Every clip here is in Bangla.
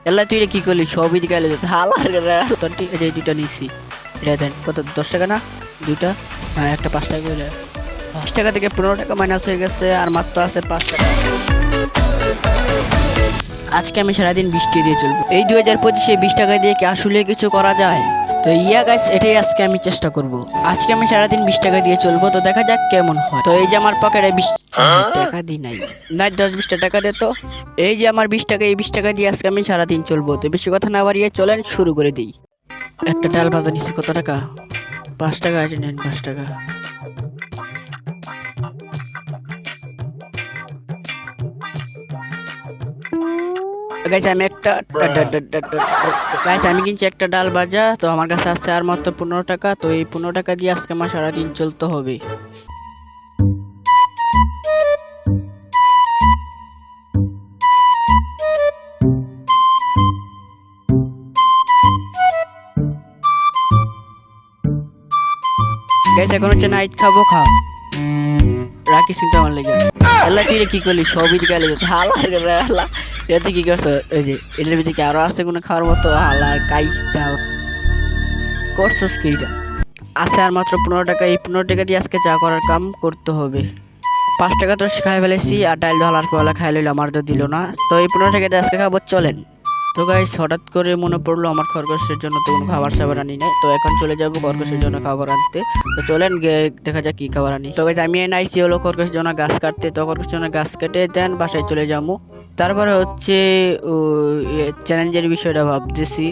এলা তুই কি করলি সবই দিকে এলে তোর ঠিক আছে, এই দুইটা নিচ্ছি। এটা দেন কত, 10 টাকা না দুইটা? হ্যাঁ একটা 5 টাকা করে। 5 টাকা থেকে 15 টাকা মাইনাস হয়ে গেছে, আর মাত্র আছে 5 টাকা। আজকে আমি সারাদিন 20 টাকা দিয়ে চলবো। এই 2025-এ 20 টাকা দিয়ে কি আসলে কিছু করা যায়? তো গাইস, এটাই আজকে আমি চেষ্টা করব। আজকে আমি সারাদিন 20 টাকা দিয়ে চলবো, তো দেখা যাক কেমন হয়। তো এই যে আমার পকেটে 20 টাকা দিই নাই, 10-20 টাকা দে তো। এই যে আমার 20 টাকা, এই 20 টাকা দিয়ে আজকে আমি সারাদিন চলবো। তো বেশি কথা না বাড়িয়ে চলেন শুরু করে দিই। একটা ডাল ভাজা নিচ্ছি, কত টাকা? 5 টাকা আছে, নেন 5 টাকা। গাইস আমি কিনছি একটা ডাল ভাজা, তো আমার কাছে আছে আর মাত্র 15 টাকা। তো এই 15 টাকা দিয়ে আজকে আমার সারাদিন চলতে হবে। গাইস এখন হচ্ছে নাইট খাবো, খাও রাখিস কিন্তু আমার লেগে। আল্লাহ তুই কি করলি সবই দিকে এলে হালা এতে কি করছো? এই যে এটার ভিতরে কি আরো আছে কোনো খাওয়ার মতো? হালা কাইটা করছোস কি? এটা আছে আর মাত্র 15 টাকা। এই 15 টাকা দিয়ে আজকে যা করার কাম করতে হবে। 5 টাকা তো খাই ফেলেছি, আর ডাল ঢালার পয়লা খাই লইল, আমার তো দিল না। তো এই 15 টাকা দিয়ে আজকে খাবো, চলেন। তো গাইস হঠাৎ করে মনে পড়লো আমার খরগোশের জন্য তো কোনো খাবার সাবার আনি নাই, তো এখন চলে যাবো খরগোশের জন্য খাবার আনতে। তো চলেন দেখা যাক কি খাবার আনি। তো গাইস আমি আইছি হলো খরগোশের জন্য গাছ কাটতে। তো খরগোশের জন্য গাছ কেটে দেন বাসায় চলে যাবো। তারপরে হচ্ছে চ্যালেঞ্জের বিষয়টা ভাবতেছি।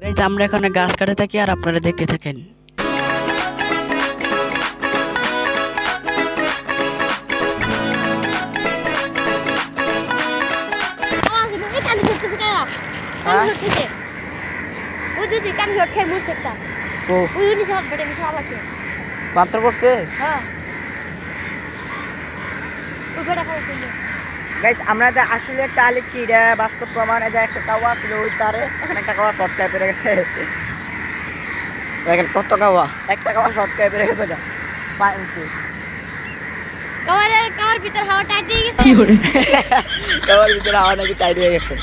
গাইস আমরা এখানে গাছ কাটে থাকি আর আপনারা দেখতে থাকেন। মাত্র পড়ছে। গাইস আমরা আসলে একটা আলিক কি এটা বাস্তব প্রমাণ। এটা একটা কাওয়া ছিল ওই তারে, এখানে একটা কাওয়া শর্ট টাইপের গেছে। দেখেন কত কাওয়া, একটা কাওয়া শর্ট টাইপের গেছে। এটা পাইছি কাওয়ার ভিতর হাওয়া টাইট হয়ে গেছে। কি করে কাওয়ার ভিতর হাওয়া নাকি টাইট হয়ে গেছে?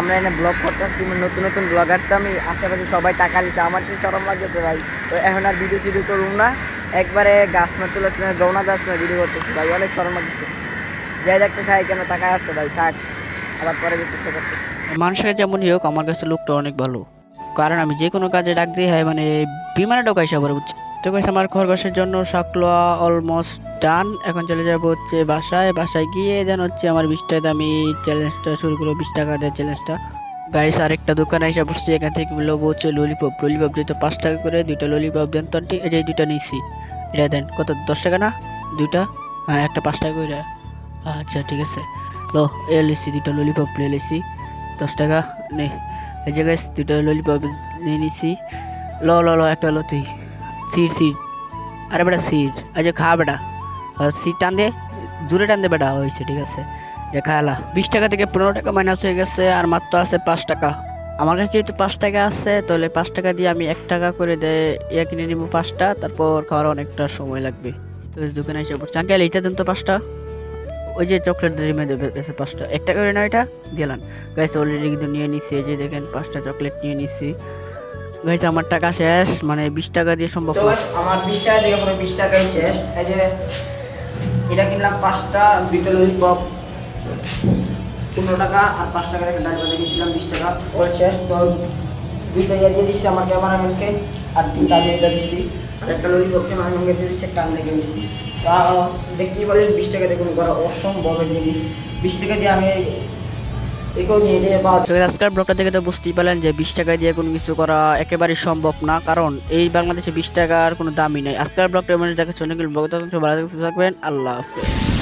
আমরা এনে ব্লগ করতেছি, নতুন নতুন ব্লগার। তো আমি আশেপাশে সবাই টাকা নিচ্ছে, আমার কি শরম লাগছে ভাই। তো এখন আর ভিডিও শিডিও করুন না, একবারে গাছ না তুলে গৌনা গাছ না ভিডিও করতেছি ভাই, অনেক শরম লাগছে। যাই দেখতে চাই কেন টাকা আসছে ভাই, থাক আবার পরে চেষ্টা করতে। মানুষের যেমনই হোক আমার কাছে লোকটা অনেক ভালো, কারণ আমি যে কোনো কাজে ডাক দিই হয় মানে বিমানে ঢোকাই সবার বুঝছি। তো গাইস আমার খরগোশের জন্য শাকলোয়া অলমোস্ট ডান। এখন চলে যাবো হচ্ছে বাসায় গিয়ে দেন হচ্ছে আমার 20 টাকা আমি চ্যালেঞ্জটা শুরু করবো। 20 টাকা দেয় চ্যালেঞ্জটা। গাইস আরেকটা দোকানে এসে বসছি, এখান থেকে লোবো হচ্ছে ললিপপ যেহেতু 5 টাকা করে, 2টা ললিপপ দেন তো। এই যে 2টা নিচ্ছি, এটা দেন কত, 10 টাকা না দুইটা? হ্যাঁ একটা 5 টাকা করে। আচ্ছা ঠিক আছে, লো এ লিসি 2টা ললিপপ নিয়ে লিসি, 10 টাকা নে। এই যে গাইস 2টা ললিপপ নিয়ে নিচ্ছি। লো একটা লো তুই সিট। আরে বেটা সিট, আচ্ছা খা বেটা, সিট টান দে, দূরে টান দে বেটা, হয়েছে ঠিক আছে। খালা 20 টাকা থেকে 15 টাকা মাইনাস হয়ে গেছে, আর মাত্র আছে 5 টাকা। আমার কাছে যেহেতু 5 টাকা আছে, তাহলে 5 টাকা দিয়ে আমি 1 টাকা করে কিনে নিবো 5টা, তারপর খাওয়ার অনেকটা সময় লাগবে। তো দোকানে এসে পড়ছে, আঙ্কেল এইটা দেন তো 5টা। ওই যে চকলেট দিয়ে দেবে 5টা, 1 টাকা করে না এটা দিলাম। গাইস অলরেডি কিন্তু নিয়ে নিচ্ছি, এই যে দেখেন 5টা চকলেট নিয়ে নিচ্ছি। গাইস আমার টাকা শেষ, মানে 20 টাকা দিয়ে সম্ভব না। আমার 20 টাকা দিয়ে পুরো 20 টাকাই শেষ। এই যে এটা কিনলাম 5টা, 2টা ললিপপ 15 টাকা, আর 5 টাকা ডাল ভাজা কিনছিলাম 20 টাকা, ওর শেষ। তো 2টা দিয়ে দিচ্ছি আমার ক্যামেরাম্যানকে, আর 2টা দিয়ে দিচ্ছি, আর একটা ললিপপ ক্যামেরাম্যানকে দিয়ে দিচ্ছি, একটা আমি লেগে দিচ্ছি। তা দেখতেই পারেন 20 টাকা দিয়ে কোনো করা অসম্ভব জিনিস। 20 টাকা দিয়ে আমি আজকের ব্লগটা দেখে তো বুঝতেই পারলেন যে 20 টাকা দিয়ে কোনো কিছু করা একেবারেই সম্ভব না, কারণ এই বাংলাদেশে 20 টাকার কোনো দামই নেই। আজকের ব্লগটা মানুষ দেখাচ্ছে অনেকগুলো ব্লগ, ভালো থাকবেন, আল্লাহ হাফেজ।